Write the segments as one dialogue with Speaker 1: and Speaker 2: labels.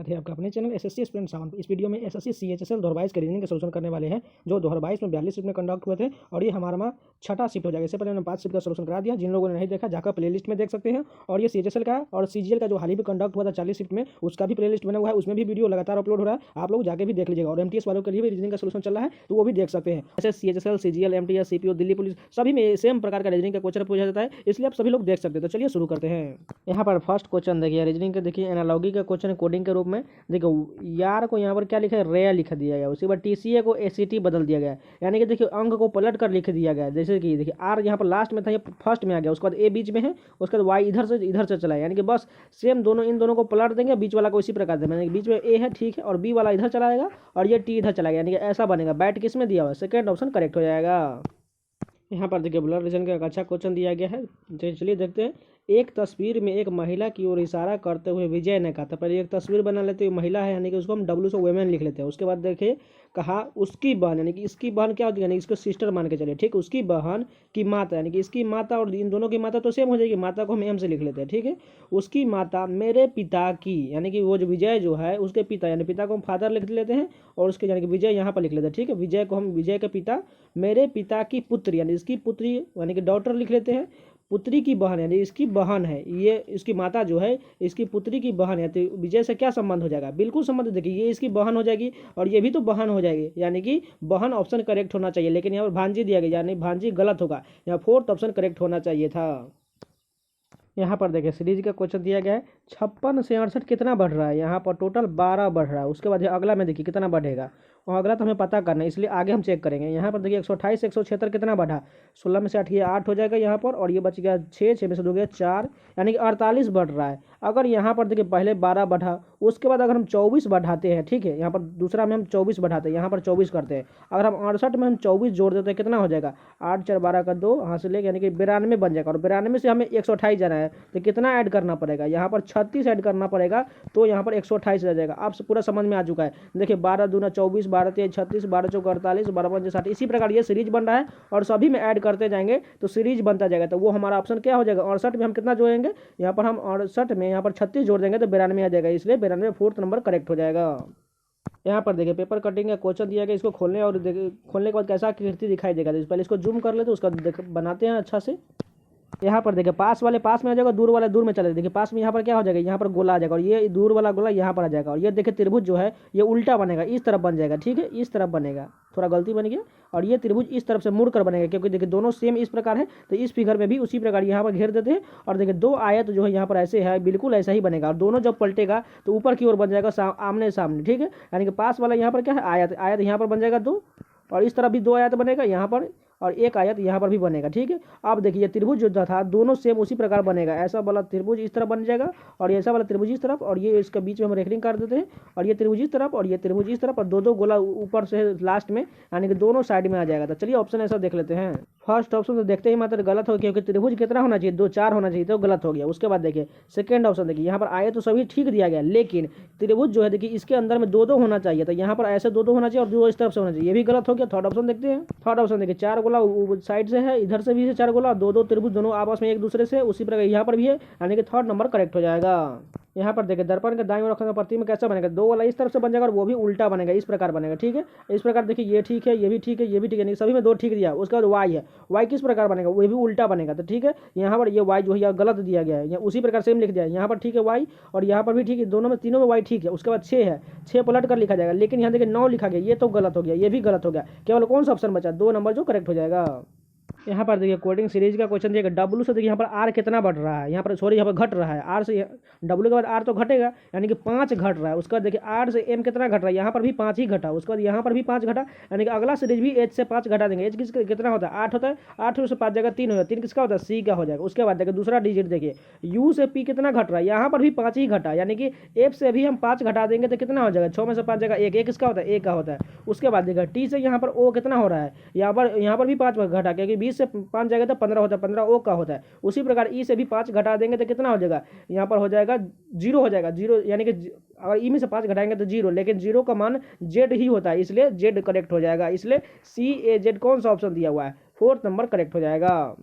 Speaker 1: स्वागत है आपका अपने चैनल एसएससी स्टूडेंट 7। इस वीडियो में एसएससी सीएचएसएल 2022 के रीजनिंग के सोल्यूशन करने वाले हैं जो 2022 में 42 शिफ्ट में कंडक्ट हुए थे और ये हमारा छठा शिफ्ट हो जाएगा। इससे पहले मैंने 5 शिफ्ट का सोल्यूशन करा दिया। जिन लोगों ने नहीं देखा जाकर प्लेलिस्ट में देख सकते हैं। और ये सीएचएसएल का और सीजीएल का जो हाल ही में कंडक्ट हुआ था 40 शिफ्ट में, उसका भी प्लेलिस्ट बना हुआ है। उसमें भी वीडियो लगातार अपलोड हो रहा है, आप लोग जाके भी देख लीजिएगा। और एमटीएस वालों के लिए भी रीजनिंग का सोल्यूशन चल रहा है तो वो भी देख सकते हैं। जैसे CHSL, CGL, MTS, CPO, Delhi police सभी में सेम प्रकार का रीजनिंग का क्वेश्चन पूछा जाता है, इसलिए आप सभी लोग देख सकते हैं। तो चलिए शुरू करते हैं। यहाँ पर फर्स्ट क्वेश्चन देखिए, रीजनिंग का देखिए एनालॉजी का क्वेश्चन कोडिंग के रूप में। देखो यार को यहाँ पर क्या लिखा है, रे लिख दिया गया। उसके बाद टीसीए को एसीटी बदल दिया गया, यानी कि देखिए अंक को पलट कर लिख दिया गया। जैसे कि देखिए आर यहाँ पर लास्ट में था, ये फर्स्ट में आ गया। उसके बाद ए बीच में है, उसके बाद वाई इधर से चला है, यानी कि बस सेम दोनों इन दोनों को पलट देंगे, बीच वाला को इसी प्रकार से, यानी कि बीच में ए है ठीक है, और बी वाला इधर चला जाएगा और ये टी इधर चला गया, यानी कि ऐसा बनेगा। बैट किस में दिया हुआ है, सेकेंड ऑप्शन करेक्ट हो जाएगा। यहाँ पर देखिए ब्लड रीजन का एक अच्छा क्वेश्चन दिया गया है। चलिए देखते हैं। एक तस्वीर में एक महिला की ओर इशारा करते हुए विजय ने कहा था। पहले एक तस्वीर बना लेते हैं, महिला है यानी कि उसको हम डब्ल्यू से वुमेन लिख लेते हैं। उसके बाद देखिए कहा उसकी बहन, यानी कि इसकी बहन क्या होती है, यानी इसको सिस्टर मान के चलिए ठीक। उसकी बहन की माता, यानी कि इसकी माता और इन दोनों की माता तो सेम हो जाएगी, माता को हम एम से लिख लेते हैं ठीक है। उसकी माता मेरे पिता की, यानी कि वो जो विजय जो है उसके पिता, यानी पिता को हम फादर लिख लेते हैं और उसके यानी कि विजय यहाँ पर लिख लेते हैं ठीक है। विजय को हम विजय के पिता, मेरे पिता की पुत्री यानी इसकी पुत्री यानी कि डॉटर लिख लेते हैं। पुत्री की बहन यानी इसकी बहन है, ये इसकी माता जो है इसकी पुत्री की बहन है, तो विजय से क्या संबंध हो जाएगा, बिल्कुल संबंध। देखिए ये इसकी बहन हो जाएगी और ये भी तो बहन हो जाएगी, यानी कि बहन ऑप्शन करेक्ट होना चाहिए, लेकिन यहाँ पर भांजी दिया गया, यानी भांजी गलत होगा। यहाँ फोर्थ ऑप्शन करेक्ट होना चाहिए था। यहाँ पर देखिए सीरीज का क्वेश्चन दिया गया है, 56 से 68 कितना बढ़ रहा है। यहाँ पर टोटल 12 बढ़ रहा है। उसके बाद अगला में देखिए कितना बढ़ेगा, और अगला तो हमें पता करना है, इसलिए आगे हम चेक करेंगे। यहाँ पर देखिए 128 से 176 कितना बढ़ा, 16 में से 8 ये 8 हो जाएगा यहाँ पर, और ये बच गया 6 में से 2 गया 4, यानी कि 48 बढ़ रहा है। अगर यहाँ पर देखिए पहले 12 बढ़ा, उसके बाद अगर हम 24 बढ़ाते हैं ठीक है, यहाँ पर दूसरा में हम 24 बढ़ाते हैं, यहाँ पर 24 करते हैं। अगर हम 68 में हम 24 जोड़ देते हैं कितना हो जाएगा, 8 4 12 का 2 यहाँ से लेके, यानी कि 92 बन जाएगा। और 92 से हमें 128 जाना है तो कितना ऐड करना पड़ेगा, यहाँ पर 36 ऐड करना पड़ेगा, तो यहाँ पर 128 रह जाएगा। अब पूरा समझ में आ चुका है। देखिए 12 दूना 24, 12 3 36, 12 चौक 48, 12 5 60, इसी प्रकार ये सीरीज बन रहा है और सभी में ऐड करते जाएंगे तो सीरीज बनता जाएगा। तो वो हमारा ऑप्शन क्या हो जाएगा, 68 में हम कितना जोड़ेंगे, यहाँ पर हम 68 में यहाँ पर 36 जोड़ देंगे तो 92 आ जाएगा, इसलिए 92 फोर्थ नंबर करेक्ट हो जाएगा। यहाँ पर देखिए पेपर कटिंग का क्वेश्चन दिया गया, इसको खोलने और खोलने के बाद कैसा आकृति दिखाई देगा। तो पहले इसको जूम कर लेते, उसका बनाते हैं अच्छा से। यहाँ पर देखिए पास वाले पास में आ जाएगा, दूर वाला दूर में चले। देखिए पास में यहाँ पर क्या हो जाएगा, यहाँ पर गोला आ जाएगा और ये दूर वाला गोला यहाँ पर आ जाएगा। और ये देखिए त्रिभुज जो है ये उल्टा बनेगा, इस तरफ बन जाएगा ठीक है, इस तरफ बनेगा, थोड़ा गलती बन गया। और ये त्रिभुज इस तरफ से मुड़ कर बनेगा, क्योंकि देखिए दोनों सेम इस प्रकार है, तो इस फिगर में भी उसी प्रकार यहाँ पर घेर देते हैं। और देखिए दो आयत जो है यहाँ पर ऐसे है, बिल्कुल ऐसा ही बनेगा। और दोनों जब पलटेगा तो ऊपर की ओर बन जाएगा आमने सामने ठीक है, यानी कि पास वाला यहाँ पर क्या है, आयत, आयत यहाँ पर बन जाएगा 2, और इस तरफ भी 2 आयत बनेगा यहाँ पर, और एक आयत यहाँ पर भी बनेगा ठीक है। अब देखिए त्रिभुज जो था दोनों सेम उसी प्रकार बनेगा, ऐसा वाला त्रिभुज इस तरफ बन जाएगा और ऐसा वाला त्रिभुज इस तरफ, और ये इसके बीच में हम रेखलिंग कर देते हैं, और ये त्रिभुज इस तरफ और ये त्रिभुज इस तरफ, और दो गोला ऊपर से लास्ट में, यानी कि दोनों साइड में आ जाएगा। तो चलिए ऑप्शन ऐसा देख लेते हैं। फर्स्ट ऑप्शन तो देखते ही मात्र गलत हो, क्योंकि त्रिभुज कितना होना चाहिए, 2 4 होना चाहिए, तो गलत हो गया। उसके बाद देखिए सेकंड ऑप्शन देखिए, यहाँ पर आयत तो सभी ठीक दिया गया, लेकिन त्रिभुज जो है देखिए इसके अंदर में 2 2 होना चाहिए, तो यहाँ पर ऐसे 2 2 होना चाहिए और 2 इस तरफ से होना चाहिए, ये भी गलत हो गया। थर्ड ऑप्शन देखते हैं। थर्ड ऑप्शन देखिए 4 गोला साइड से है, इधर से भी है 4 गोला, 2 2 त्रिभुज दोनों आपस में एक दूसरे से उसी प्रकार यहाँ पर भी है, यानी कि थर्ड नंबर करेक्ट हो जाएगा। यहाँ पर देखिए दर्पण के दाईं ओर रखने प्रति में कैसा बनेगा, 2 वाला इस तरफ से बन जाएगा और वो भी उल्टा बनेगा, इस प्रकार बनेगा ठीक है। इस प्रकार देखिए ये ठीक है, ये भी ठीक है, ये भी ठीक है, सभी में 2 ठीक दिया। उसके बाद वाई है, वाई किस प्रकार बनेगा, वो भी उल्टा बनेगा, तो ठीक है। यहाँ पर ये वाई जो है गलत दिया गया है, उसी प्रकार सेम लिख दिया है, यहाँ पर ठीक है वाई, और यहाँ पर भी ठीक है, दोनों में तीनों में वाई ठीक है। उसके बाद 6 है, 6 पलट कर लिखा जाएगा, लेकिन यहाँ देखिए 9 लिखा गया, ये तो गलत हो गया, ये भी गलत हो गया। केवल कौन सा ऑप्शन बचा, 2 नंबर जो करेक्ट हो जाएगा। यहाँ पर देखिए कोडिंग सीरीज का क्वेश्चन दिया, डब्ल्यू से देखिए यहाँ पर आर कितना बढ़ रहा है, यहाँ पर सॉरी यहाँ पर घट रहा है, आर से डब्ल्यू के बाद आर तो घटेगा, यानी कि 5 घट रहा है। उसके बाद देखिए आर से एम कितना घट रहा है, यहाँ पर भी 5 ही घटा, उसके बाद यहाँ पर भी 5 घटा, यानी कि अगला सीरीज भी एच से 5 घटा देंगे। एच कितना होता है, 8 होता है, 8 से 5 जगह 3 होता है, 3 किसका होता है, सी का हो जाएगा। उसके बाद देखिए दूसरा डिजिट देखिए यू से पी कितना घट रहा है, यहाँ पर भी 5 ही घटा, यानी कि एफ से भी हम 5 घटा देंगे तो कितना हो जाएगा, 6 में से 5 जगह 1, किसका होता है, ए का होता है। उसके बाद देखिए टी से यहाँ पर ओ कितना हो रहा है, यहाँ पर भी 5 घटा, क्योंकि 20 से 5 जगह 15 होता है, 15 ओ का होता है। उसी प्रकार ई से भी 5 घटा देंगे तो कितना हो जाएगा, यहाँ पर हो जाएगा 0 हो जाएगा, 0 यानी कि अगर ई में से 5 घटाएंगे तो 0, लेकिन 0 का मान जेड ही होता है, इसलिए जेड करेक्ट हो जाएगा। इसलिए सी ए जेड कौन सा ऑप्शन दिया हुआ है, फोर्थ नंबर करेक्ट हो जाएगा।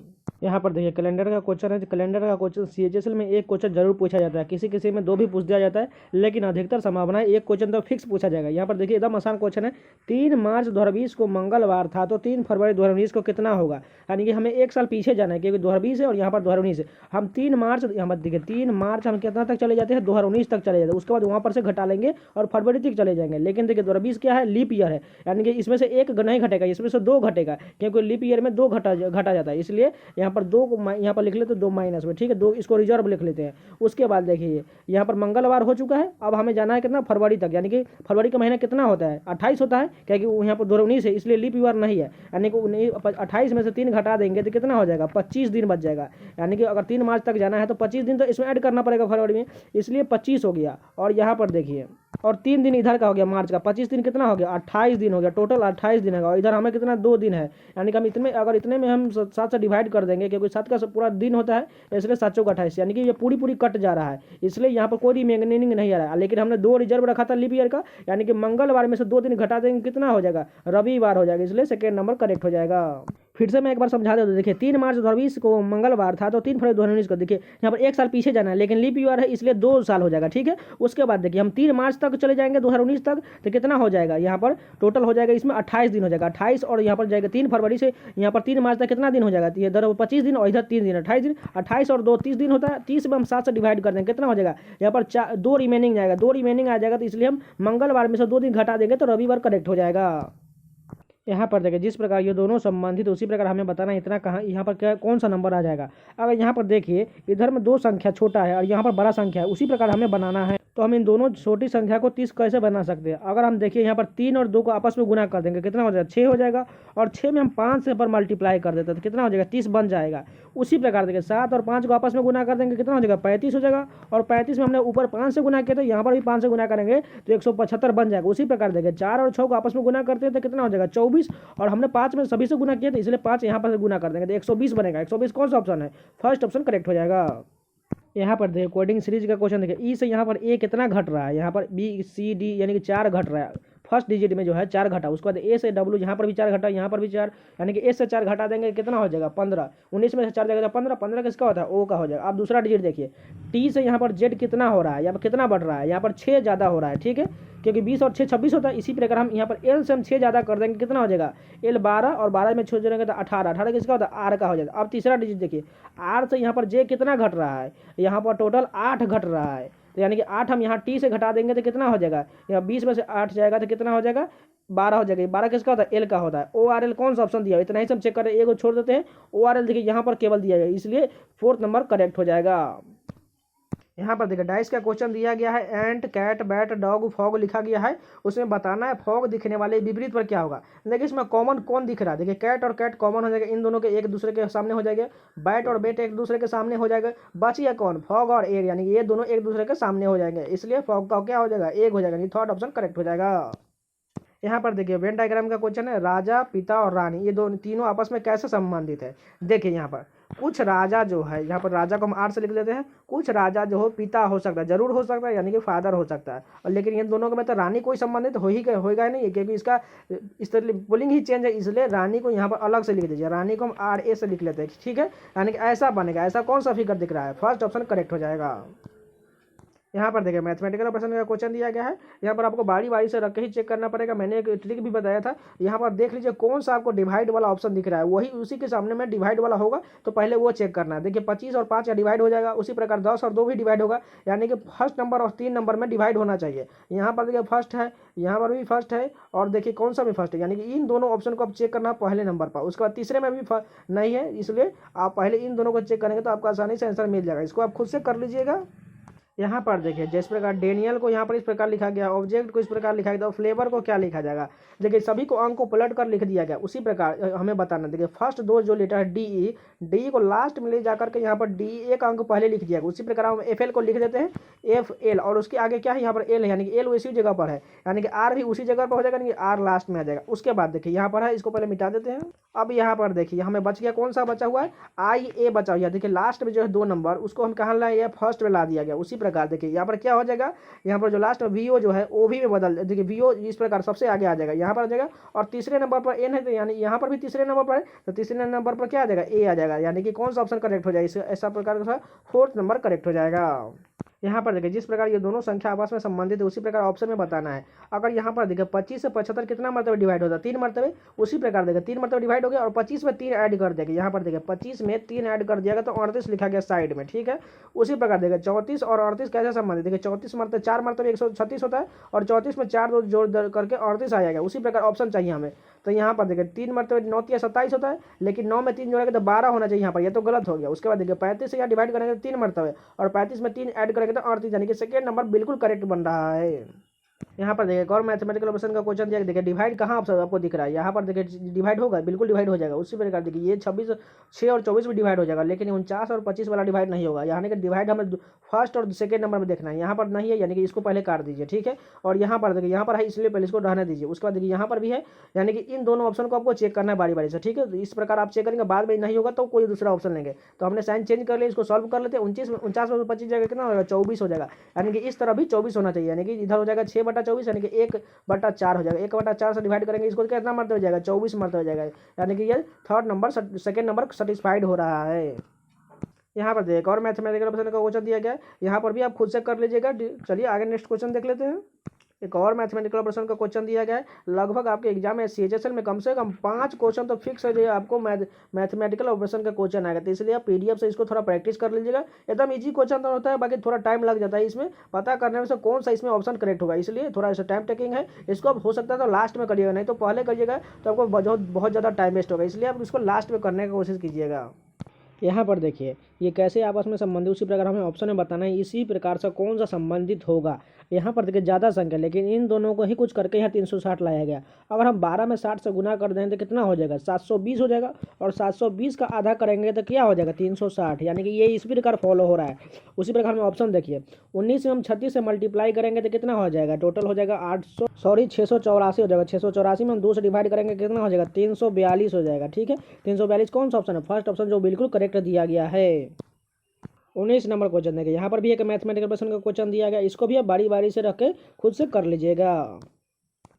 Speaker 1: यहाँ पर देखिए कैलेंडर का क्वेश्चन है। कैलेंडर का क्वेश्चन सीएचएसएल में एक क्वेश्चन जरूर पूछा जाता है, किसी किसी में 2 भी पूछ दिया जाता है, लेकिन अधिकतर संभावना है एक क्वेश्चन तो फिक्स पूछा जाएगा। यहाँ पर देखिए एकदम आसान क्वेश्चन है। 3 मार्च 2020 को मंगलवार था, तो 3 फरवरी 2019 को कितना होगा। यानी कि हमें 1 साल पीछे जाना है, क्योंकि 2020 है और यहाँ पर 2019 है। हम 3 मार्च, यहाँ पर देखिए 3 मार्च हम कितना तक चले जाते हैं, 2019 तक चले जाते हैं। उसके बाद वहाँ पर से घटा लेंगे और फरवरी तक चले जाएंगे। लेकिन देखिए 2020 क्या है, लीप ईयर है, यानी कि इसमें से एक नहीं घटेगा, इसमें से 2 घटेगा, क्योंकि लीप ईयर में 2 घटा जाता है। इसलिए यहाँ पर 2 को यहाँ पर लिख लेते 2 माइनस में, ठीक है, 2 इसको रिजर्व लिख लेते हैं। उसके बाद देखिए यहाँ पर मंगलवार हो चुका है, अब हमें जाना है कितना, फरवरी तक। यानी कि फरवरी का महीना कितना होता है, 28 होता है, क्योंकि यहाँ पर 2019 है, इसलिए लीप ईयर नहीं है। यानी कि 28 में से 3 घटा देंगे तो कितना हो जाएगा, 25 दिन बच जाएगा। यानी कि अगर 3 मार्च तक जाना है तो 25 दिन तो इसमें ऐड करना पड़ेगा फरवरी में, इसलिए 25 हो गया। और यहाँ पर देखिए, और 3 दिन इधर का हो गया मार्च का, 25 दिन कितना हो गया, 28 दिन हो गया। टोटल 28 दिन है, और इधर हमें कितना 2 दिन है। यानी कि हम इतने, अगर इतने में हम 7 से डिवाइड कर देंगे, क्योंकि 7 का पूरा दिन होता है, इसलिए 7 चौक 28, यानी कि ये पूरी कट जा रहा है। इसलिए यहाँ पर कोई रिमेनिंग नहीं आ रहा है। लेकिन हमने 2 रिजर्व रखा था लीप ईयर का, यानी कि मंगलवार में से 2 दिन घटा देंगे, कितना हो जाएगा, रविवार हो जाएगा। इसलिए सेकेंड नंबर करेक्ट हो जाएगा। फिर से मैं एक बार समझा देता हूँ। देखिए 3 मार्च 2020 को मंगलवार था, तो 3 फरवरी 2019 को, देखिए यहाँ पर 1 साल पीछे जाना है, लेकिन लीप ईयर है इसलिए 2 साल हो जाएगा, ठीक है। उसके बाद देखिए हम 3 मार्च तक चले जाएंगे 2019 तक, तो कितना हो जाएगा, यहाँ पर टोटल हो जाएगा इसमें 28 दिन हो जाएगा, 28, और यहाँ पर जाएगा 3 फरवरी से यहाँ पर 3 मार्च तक कितना दिन हो जाएगा, इधर 25 दिन और इधर 3 दिन, 28 दिन, 28 और 2 30 दिन होता है। 30 में हम 7 से डिवाइड कर देंगे, कितना हो जाएगा, यहाँ पर 2 रिमेनिंग जाएगा, 2 रिमेनिंग आ जाएगा, तो इसलिए हम मंगलवार में से 2 दिन घटा देंगे तो रविवार करेक्ट हो जाएगा। यहाँ पर देखिए जिस प्रकार ये दोनों संबंधित, उसी प्रकार हमें बताना इतना कहाँ, यहाँ पर क्या कौन सा नंबर आ जाएगा। अगर यहाँ पर देखिए इधर में 2 संख्या छोटा है और यहाँ पर बड़ा संख्या है, उसी प्रकार हमें बनाना है। तो हम इन दोनों छोटी संख्या को 30 कैसे बना सकते हैं। अगर हम देखिए यहाँ पर 3 और 2 को आपस में गुना कर देंगे, कितना हो जाएगा, 6 हो जाएगा। और 6 में हम 5 से पर मल्टीप्लाई कर देते हैं तो कितना हो जाएगा, 30 बन जाएगा। उसी प्रकार देखिए 7 और 5 को आपस में गुना कर देंगे, कितना हो जाएगा, 35 हो जाएगा। और 35 में हमने ऊपर 5 से गुना किया, तो यहाँ पर भी 5 से गुना करेंगे तो 175 बन जाएगा। उसी प्रकार देखिए 4 और 6 को आपस में गुना करते हैं तो कितना हो जाएगा, 24। और हमने 5 में सभी से गुना किया, तो इसलिए 5 यहाँ पर गुना कर देंगे तो 120 बनेगा। 120 कौन सा ऑप्शन है, फर्स्ट ऑप्शन करेक्ट हो जाएगा। यहाँ पर देखिए कोडिंग सीरीज का क्वेश्चन देखिए, ई से यहाँ पर ए कितना घट रहा है, यहाँ पर बी सी डी यानी कि 4 घट रहा है। फर्स्ट डिजिट में जो है 4 घटा, उसके बाद ए से डब्ल्यू, यहाँ पर भी 4 घटा, यहाँ पर भी 4, यानी कि ए से 4 घटा देंगे कितना हो जाएगा, 15। 19 में से 4 जाएगा 15, 15 किसका होता है, ओ का हो जाएगा। अब दूसरा डिजिट देखिए, टी से यहाँ पर जेड कितना हो रहा है, यहाँ पर कितना बढ़ रहा है, यहाँ पर 6 ज़्यादा हो रहा है, ठीक है, क्योंकि 20 और 6 26 होता है। इसी प्रकार हम यहाँ पर एल से हम 6 ज़्यादा कर देंगे, कितना हो जाएगा, एल 12, और 12 में 6 जोड़ेंगे तो 18, 18 किसका होता है, आर का हो जाएगा। अब तीसरा डिजिट देखिए, आर से यहाँ पर जे कितना घट रहा है, यहाँ पर टोटल 8 घट रहा है। तो यानी कि 8 हम यहाँ टी से घटा देंगे तो कितना हो जाएगा, यहाँ 20 में से 8 जाएगा तो कितना हो जाएगा, 12 हो जाएगा। 12 किसका होता है, एल का होता है। ओ आर एल कौन सा ऑप्शन दिया है, इतना ही सब चेक करें, एक को छोड़ देते हैं। ओ आर एल देखिए यहाँ पर केवल दिया है, इसलिए 4th नंबर करेक्ट हो जाएगा। यहाँ पर देखिए डाइस का क्वेश्चन दिया गया है, एंट कैट बैट डॉग फॉग लिखा गया है, उसमें बताना है फॉग दिखने वाले विपरीत पर क्या होगा। देखिए इसमें कॉमन कौन दिख रहा है, देखिए कैट और कैट कॉमन हो जाएगा, इन दोनों के एक दूसरे के सामने हो जाएगा। बैट और बेट एक दूसरे के सामने हो जाएगा। बचिए कौन, फॉग और एग, यानी ये दोनों एक दूसरे के सामने हो जाएंगे, इसलिए फॉग का क्या हो जाएगा, एग हो जाएगा, 3rd ऑप्शन करेक्ट हो जाएगा। यहाँ पर देखिए वेन डायग्राम का क्वेश्चन है, राजा पिता और रानी ये दोनों तीनों आपस में कैसे संबंधित है। देखिए यहाँ पर कुछ राजा जो है, यहाँ पर राजा को हम आर से लिख देते हैं, कुछ राजा जो हो पिता हो सकता है, जरूर हो सकता है, यानी कि फादर हो सकता है। और लेकिन इन दोनों के में तो रानी कोई संबंधित होगा नहीं, क्योंकि इसका इस तरह पुलिंग ही चेंज है, इसलिए रानी को यहाँ पर अलग से लिख दीजिए। रानी को हम आर ए से लिख लेते हैं, ठीक है, यानी कि ऐसा बनेगा। ऐसा कौन सा फिगर दिख रहा है, फर्स्ट ऑप्शन करेक्ट हो जाएगा। यहाँ पर देखिए मैथमेटिकल ऑपरेशन का क्वेश्चन दिया गया है, यहाँ पर आपको बारी बारी से रख के ही चेक करना पड़ेगा। मैंने एक ट्रिक भी बताया था। यहाँ पर देख लीजिए कौन सा आपको डिवाइड वाला ऑप्शन दिख रहा है, वही उसी के सामने में डिवाइड वाला होगा, तो पहले वो चेक करना है। देखिए 25 और 5 डिवाइड हो जाएगा, उसी प्रकार 10 और 2 भी डिवाइड होगा, यानी कि फर्स्ट नंबर और 3 नंबर में डिवाइड होना चाहिए। यहाँ पर देखिए फर्स्ट है, यहाँ पर भी फर्स्ट है, और देखिए कौन सा भी फर्स्ट है, यानी कि इन दोनों ऑप्शन को आप चेक करना पहले नंबर पर। उसके बाद तीसरे में भी नहीं है, इसलिए आप पहले इन दोनों को चेक करेंगे तो आपको आसानी से आंसर मिल जाएगा। इसको आप खुद से कर लीजिएगा। यहाँ पर देखिए जिस प्रकार डेनियल को यहाँ पर इस प्रकार लिखा गया, ऑब्जेक्ट को इस प्रकार लिखा गया, तो फ्लेवर को क्या लिखा जाएगा। देखिए सभी को अंक को पलट कर लिख दिया गया, उसी प्रकार हमें बताना। देखिए फर्स्ट 2 जो लेटर है डी को लास्ट में ले जाकर के यहाँ पर डी एक अंक पहले लिख दिया गया, उसी प्रकार हम एफ एल को लिख देते हैं एफ एल, और उसके आगे क्या है, यहाँ पर एल है, यानी कि एल उसी जगह पर है, यानी कि आर भी उसी जगह पर हो जाएगा, यानी कि आर लास्ट में आ जाएगा। उसके बाद देखिए यहाँ पर है, इसको पहले मिटा देते हैं। अब यहाँ पर देखिए हमें बच गया, कौन सा बचा हुआ है, आई ए बचा हुआ है। देखिए लास्ट में जो है 2 नंबर, उसको हम कहाँ लाए, फर्स्ट में ला दिया गया। उसी प्रकार देखिए यहाँ पर क्या हो जाएगा, यहाँ पर जो लास्ट में वीओ जो है ओवी में बदल, देखिए वीओ इस प्रकार सबसे आगे आ जाएगा, यहाँ पर आ जाएगा। और तीसरे नंबर पर एन है, तो यानी यहाँ पर भी तीसरे नंबर पर है, तो तीसरे नंबर पर क्या आ जाएगा, ए आ जाएगा। यानी कि कौन सा ऑप्शन करेक्ट हो जाएगा, इस ऐसा प्रकार का फोर्थ नंबर करेक्ट हो जाएगा। यहाँ पर देखिए जिस प्रकार ये दोनों संख्या आपस में संबंधित है उसी प्रकार ऑप्शन में बताना है। अगर यहाँ पर देखिए 25 से 75 कितना मरतबे डिवाइड होता है, 3 मरतबे, उसी प्रकार देखिए 3 मरतबे डिवाइड हो गया और 25 में 3 ऐड कर देंगे। यहाँ पर देखिए 25 में 3 ऐड कर दिया गया तो 38 लिखा गया साइड में, ठीक है। उसी प्रकार देखिए 34 और 38 कैसे संबंधित, देखिए 34 मरतबे 4 मरतबे 136 होता है और 34 में 4 जोड़ करके 38 आ जाएगा। उसी प्रकार ऑप्शन चाहिए हमें, तो यहाँ पर देखिए 3 मरतबे 9 या 27 होता है, लेकिन 9 में 3 जोड़ेंगे तो 12 होना चाहिए, यहाँ पर ये तो गलत हो गया। उसके बाद देखिए 35 से यहाँ डिवाइड करेंगे 3 मरतबे और 35 में 3 ऐड करेंगे तो 38, यानी कि सेकेंड नंबर बिल्कुल करेक्ट बन रहा है। यहाँ पर देखिए एक और मैथमेटिकल ऑपरेशन का क्वेश्चन दिया, देखिए डिवाइड कहाँ ऑप्शन आपको दिख रहा है, यहाँ पर देखिए डिवाइड होगा, बिल्कुल डिवाइड हो जाएगा। उसी प्रकार देखिए ये 26 6 और 24 भी डिवाइड हो जाएगा, लेकिन 49 और 25 वाला डिवाइड नहीं होगा। यानी कि डिवाइड हमें फर्स्ट और सेकंड नंबर में देखना है, यहाँ पर नहीं है, यानी कि इसको पहले काट दीजिए, ठीक है। और यहाँ पर देखिए यहाँ पर है, इसलिए पहले इसको रहने दीजिए। उसके बाद देखिए यहाँ पर भी है, यानी कि इन दोनों ऑप्शन को आपको चेक करना है बारी बारी से, ठीक है। तो इस प्रकार आप चेक करेंगे, बाद में नहीं होगा तो कोई दूसरा ऑप्शन लेंगे। तो हमने साइन चेंज कर लिया, इसको सॉल्व कर लेते हैं। 49 में 25 जगह कितना होगा, 24 हो जाएगा, यानी कि इस तरह भी 24 होना चाहिए, यानी कि इधर हो जाएगा 6/24, यानी कि 1/4 हो जाएगा। 1/4 से डिवाइड करेंगे इसको कितना मरतबे हो जाएगा, 24 मरतबे हो जाएगा, यानी कि ये third number second number satisfied हो रहा है। यहाँ पर देखो और मैथमेटिकल ऑप्शन का क्वेश्चन दिया गया है, यहाँ पर भी आप खुद से कर लीजिएगा। चलिए आगे नेक्स्ट क्वेश्चन देख लेते हैं। एक और मैथमेटिकल ऑपरेशन का क्वेश्चन दिया गया है। लगभग आपके एग्जाम में सीएचएसएल में कम से कम 5 क्वेश्चन तो फिक्स है जो आपको मैथमेटिकल ऑपरेशन का क्वेश्चन आएगा, तो इसलिए आप पीडीएफ से इसको थोड़ा प्रैक्टिस कर लीजिएगा। एकदम इजी क्वेश्चन तो होता है, बाकी थोड़ा टाइम लग जाता है इसमें पता करने में से कौन सा इसमें ऑप्शन करेक्ट होगा, इसलिए थोड़ा ऐसा टाइम टेकिंग है। इसको आप हो सकता है तो लास्ट में करिएगा, नहीं तो पहले करिएगा तो आपको बहुत ज़्यादा टाइम वेस्ट होगा, इसलिए आप इसको लास्ट में करने की कोशिश कीजिएगा। यहाँ पर देखिए ये कैसे आपस में संबंधित, उसी प्रकार हमें ऑप्शन में बताना है इसी प्रकार से कौन सा संबंधित होगा। यहाँ पर देखिए ज़्यादा संख्या, लेकिन इन दोनों को ही कुछ करके यहाँ 360 लाया गया। अगर हम 12 में 60 से गुना कर दें तो कितना हो जाएगा, 720 हो जाएगा। और 720 का आधा करेंगे तो क्या हो जाएगा, 360, यानी कि ये इस प्रकार फॉलो हो रहा है। उसी प्रकार हमें ऑप्शन देखिए 19 में हम 36 से मल्टीप्लाई करेंगे तो कितना हो जाएगा, टोटल हो जाएगा 684 हो जाएगा। 684 में हम 2 से डिवाइड करेंगे कितना हो जाएगा, 342 हो जाएगा, ठीक है। 342 कौन सा ऑप्शन है, फर्स्ट ऑप्शन जो बिल्कुल करेक्ट दिया गया है। 19 नंबर क्वेश्चन देखिए, यहाँ पर भी एक मैथमेटिकल प्रश्न का क्वेश्चन दिया गया, इसको भी आप बारी बारी से रख के खुद से कर लीजिएगा।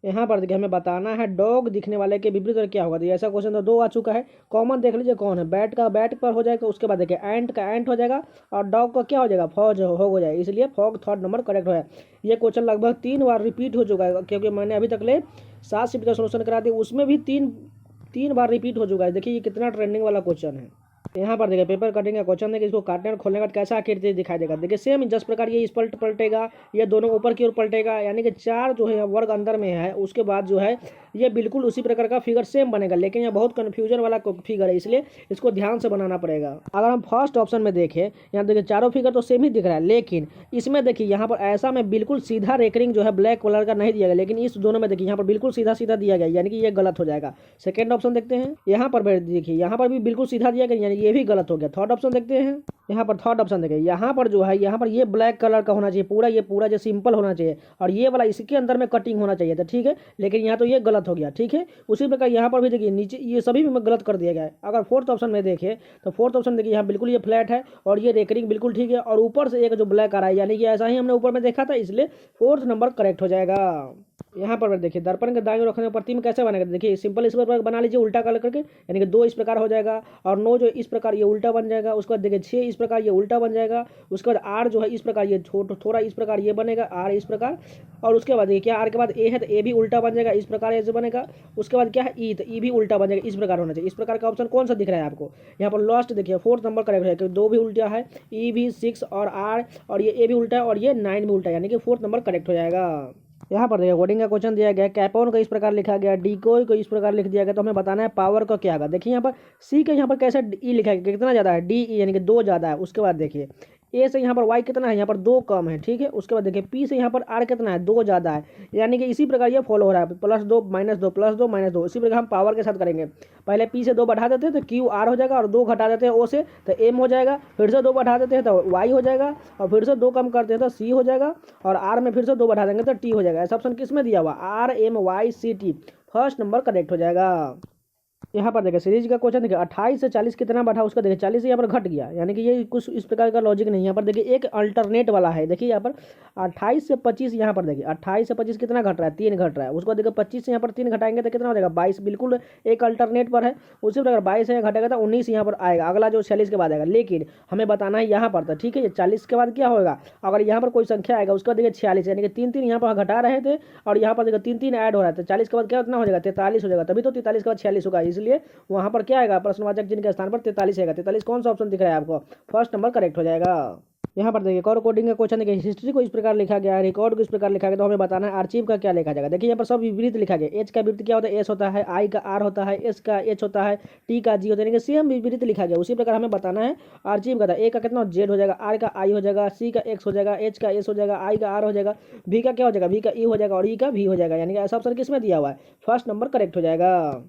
Speaker 1: यहाँ पर देखिए हमें बताना है डॉग दिखने वाले के विपरीत और क्या होगा। तो ऐसा क्वेश्चन तो 2 आ चुका है, कॉमन देख लीजिए कौन है, बैट का बैट पर हो जाएगा। उसके बाद देखिए एंट का एंट हो जाएगा और डॉग का क्या हो जाएगा, फॉग हो जाएगा, इसलिए फॉग थर्ड नंबर करेक्ट है। ये क्वेश्चन लगभग 3 बार रिपीट हो चुका है, क्योंकि मैंने अभी तक ले 7 शिफ्ट का सोल्यूशन करा दिया, उसमें भी तीन बार रिपीट हो चुका है। देखिए ये कितना ट्रेंडिंग वाला क्वेश्चन है। यहाँ पर देखिए पेपर कटिंग का क्वेश्चन देखिए, इसको काटने और खोलने का कैसा आकृति दिखाई देगा। देखिए सेम जिस प्रकार ये इस पलटेगा, ये दोनों ऊपर की ओर पलटेगा, यानी कि 4 जो है वर्ग अंदर में है। उसके बाद जो है ये बिल्कुल उसी प्रकार का फिगर सेम बनेगा, लेकिन यह बहुत कन्फ्यूजन वाला फिगर है, इसलिए इसको ध्यान से बनाना पड़ेगा। अगर हम फर्स्ट ऑप्शन में देखें, यहाँ देखिए चारों फिगर तो सेम ही दिख रहा है, लेकिन इसमें देखिए यहाँ पर ऐसा में बिल्कुल सीधा रेकरिंग जो है ब्लैक कलर का नहीं दिया गया, लेकिन इस दोनों में देखिए यहाँ पर बिल्कुल सीधा सीधा दिया गया, यानी कि ये गलत हो जाएगा। सेकेंड ऑप्शन देखते हैं, यहाँ पर देखिए यहाँ पर भी बिल्कुल सीधा दिया गया, यानी ये भी गलत हो गया। थर्ड ऑप्शन देखते हैं, यहाँ पर थर्ड ऑप्शन देखिए, यहाँ पर जो है यहाँ पर ये ब्लैक कलर का होना चाहिए पूरा, ये पूरा जो सिंपल होना चाहिए, और ये वाला इसके अंदर में कटिंग होना चाहिए था, ठीक है। लेकिन यहाँ तो ये गलत हो गया, ठीक है। उसी प्रकार यहाँ पर भी देखिए नीचे ये सभी में गलत कर दिया गया है। अगर फोर्थ ऑप्शन में देखें तो फोर्थ ऑप्शन देखिए यहाँ बिल्कुल ये फ्लैट है और ये रेकरिंग बिल्कुल ठीक है, और ऊपर से एक जो ब्लैक आ रहा है, यानी कि ऐसा ही हमने ऊपर में देखा था, इसलिए फोर्थ नंबर करेक्ट हो जाएगा। यहाँ पर देखिए दर्पण के दाएं ओर रखने पर प्रतिबिंब कैसे बनेगा, देखिए सिंपल इस प्रकार बना लीजिए उल्टा कर करके, यानी कि 2 इस प्रकार हो जाएगा और 9 जो इस प्रकार ये उल्टा बन जाएगा। उसके बाद देखिए 6 इस प्रकार ये उल्टा बन जाएगा। उसके बाद आर जो है इस प्रकार ये थोड़ा इस प्रकार ये बनेगा, आर इस प्रकार। और उसके बाद देखिए क्या आर के बाद ए है तो ए भी उल्टा बन जाएगा, इस प्रकार ऐसे बनेगा। उसके बाद क्या है ई, तो ई भी उल्टा बन जाएगा, इस प्रकार होना चाहिए। इस प्रकार का ऑप्शन कौन सा दिख रहा है आपको, यहाँ पर लास्ट देखिए फोर्थ नंबर करेक्ट है, क्योंकि 2 भी उल्टा है, ई भी 6 और आर, और ये ए भी उल्टा है और ये 9 भी उल्टा है, यानी कि फोर्थ नंबर करेक्ट हो जाएगा। यहाँ पर देखिए कोडिंग का क्वेश्चन दिया गया, कैपोन को इस प्रकार लिखा गया, डिकोय को इस प्रकार लिख दिया गया, तो हमें बताना है पावर का क्या होगा। देखिए यहाँ पर सी के यहाँ पर कैसे ई लिखा है, कितना ज़्यादा है, डी ई, यानी कि 2 ज़्यादा है। उसके बाद देखिए ए से यहाँ पर वाई कितना है, यहाँ पर 2 कम है, ठीक है। उसके बाद देखिए पी से यहाँ पर आर कितना है, 2 ज़्यादा है, यानी कि इसी प्रकार ये फॉलो हो रहा है, +2 -2 +2 -2। इसी प्रकार हम पावर के साथ करेंगे, पहले पी से 2 बढ़ा देते हैं तो क्यू आर हो जाएगा, और 2 घटा देते हैं ओ से तो एम हो जाएगा, फिर से 2 बढ़ा देते हैं तो वाई हो जाएगा, और फिर से 2 कम करते हैं तो सी हो जाएगा, और आर में फिर से 2 बढ़ा देंगे तो टी हो जाएगा। ऐसा ऑप्शन किस में दिया हुआ, R M Y C T, first number correct हो जाएगा। यहाँ पर देखिए सीरीज का क्वेश्चन देखिए 28 से 40 कितना बढ़ा, उसका देखिए 40 से यहाँ पर घट गया, यानी कि ये कुछ इस प्रकार का लॉजिक नहीं है। यहाँ पर देखिए एक अल्टरनेट वाला है, देखिए यहाँ पर 28 से 25, यहाँ पर देखिए 28 से 25 कितना घट रहा है, 3 घट रहा है। उसको देखिए 25 से यहाँ पर 3 घटाएंगे तो कितना हो जाएगा, 22, बिल्कुल एक अल्टरनेट पर है। उसी प्रकार 22 से घटेगा तो 19 यहाँ पर आएगा, अगला जो 46 के बाद आएगा। लेकिन हमें बताना है यहाँ पर, तो ठीक है ये 40 के बाद क्या होगा, अगर यहाँ पर कोई संख्या आएगा उसका देखिए 46, यानी कि 3 यहाँ पर घटा रहे थे और यहाँ पर देखिए 3 ऐड हो रहा है, तो 40 के बाद क्या कितना हो जाएगा, 43 हो जाएगा। तभी तो 43 के बाद 46 होगा, इसलिए वहाँ पर क्या आएगा, प्रश्नवाचक चिन्ह के स्थान पर 43 आएगा। 43 कौन सा ऑप्शन दिख रहा है आपको, फर्स्ट नंबर करेक्ट हो जाएगा। यहाँ पर देखिए और कोडिंग का क्वेश्चन देखिए, हिस्ट्री को इस प्रकार लिखा गया है, रिकॉर्ड को इस प्रकार लिखा गया, तो हमें बताना है आर्चिव का क्या लिखा जाएगा। देखिए यहाँ पर सब विपरीत लिखा गया, एच का विपरीत क्या होता है, एस होता है, आई का आर होता है, एस का एच होता है, टी का जी होता है, यानी कि सेम विपरीत लिखा गया। उसी प्रकार हमें बताना है आर्चिव का था, ए का कितना जेड हो जाएगा, आर का आई हो जाएगा, सी का एक्स हो जाएगा, एच का एस हो जाएगा, आई का आर हो जाएगा, वी का क्या हो जाएगा, वी का ई हो जाएगा और ई का वी हो जाएगा, यानी कि ऐसा ऑप्शन किसमें दिया हुआ है, फर्स्ट नंबर करेक्ट हो जाएगा।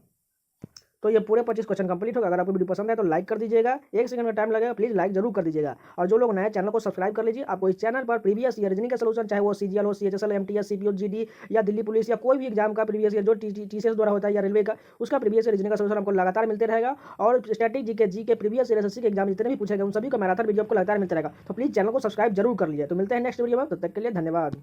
Speaker 1: तो ये पूरे 25 क्वेश्चन कंप्लीट होगा। अगर आपको वीडियो पसंद है तो लाइक कर दीजिएगा, 1 सेकंड में टाइम लगेगा, प्लीज़ लाइक जरूर कर दीजिएगा। और जो लोग नए चैनल को सब्सक्राइब कर लीजिए। आपको इस चैनल पर प्रीवियस ईयर रीजनिंग का सलूशन, चाहे वो सीजीएल हो, सीएचएसएल, एमटीएस, सीपीओ, जीडी या दिल्ली पुलिस या कोई भी एग्जाम का प्रीवियस ईयर जो टीसीएस द्वारा होता है या रेलवे का, उसका प्रीवियस रीजनिंग का सलूशन आपको लगातार मिलते रहेगा। और स्टैटिक जी के प्रीवियस ईयर एसएससी के एग्जाम जितने भी पूछे गए उन सभी का मैराथन वीडियो आपको लगातार मिलता रहेगा। तो प्लीज़ चैनल को सब्सक्राइब जरूर कर लीजिए। तो मिलते हैं नेक्स्ट वीडियो में, तब तक के लिए धन्यवाद।